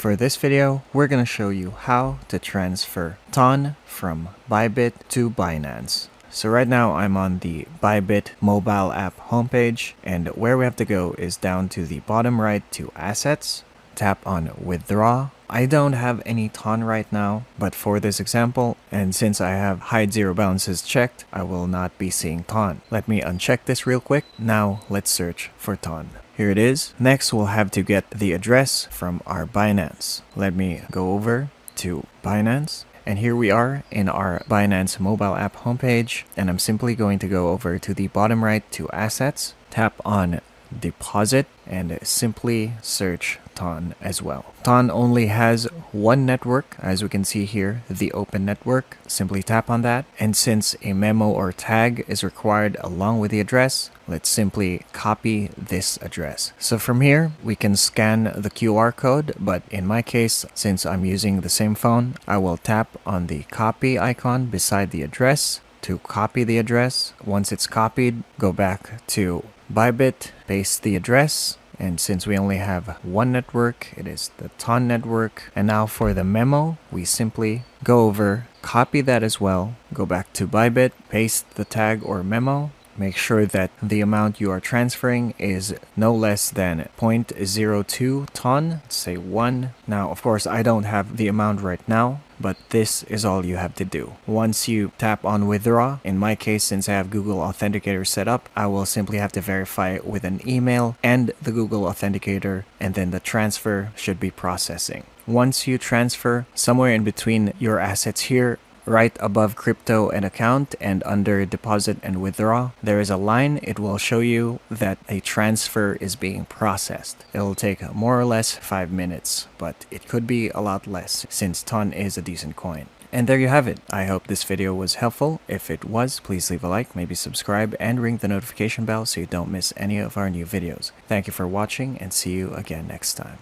For this video, we're going to show you how to transfer TON from Bybit to Binance. So right now I'm on the Bybit mobile app homepage, and where we have to go is down to the bottom right to Assets, tap on Withdraw. I don't have any TON right now, but for this example, and since I have hide zero balances checked, I will not be seeing TON. Let me uncheck this real quick. Now let's search for TON. Here it is. Next, we'll have to get the address from our Binance. Let me go over to Binance. And here we are in our Binance mobile app homepage. And I'm simply going to go over to the bottom right to Assets, tap on Deposit, and simply search TON as well. TON only has one network, as we can see here, the open network. Simply tap on that, and since a memo or tag is required along with the address, let's simply copy this address. So from here, we can scan the QR code, but in my case, since I'm using the same phone, I will tap on the copy icon beside the address to copy the address. Once it's copied, go back to Bybit, paste the address, and since we only have one network, it is the TON network. And now for the memo, we simply go over, copy that as well, go back to Bybit, paste the tag or memo. Make sure that the amount you are transferring is no less than 0.02 TON, say 1. Now, of course, I don't have the amount right now, but this is all you have to do. Once you tap on Withdraw, in my case, since I have Google Authenticator set up, I will simply have to verify it with an email and the Google Authenticator, and then the transfer should be processing. Once you transfer, somewhere in between your assets here, right above crypto and account and under deposit and withdraw, there is a line. It will show you that a transfer is being processed. It'll take more or less 5 minutes, but it could be a lot less since TON is a decent coin. And there you have it. I hope this video was helpful. If it was, please leave a like, maybe subscribe, and ring the notification bell so you don't miss any of our new videos. Thank you for watching, and see you again next time.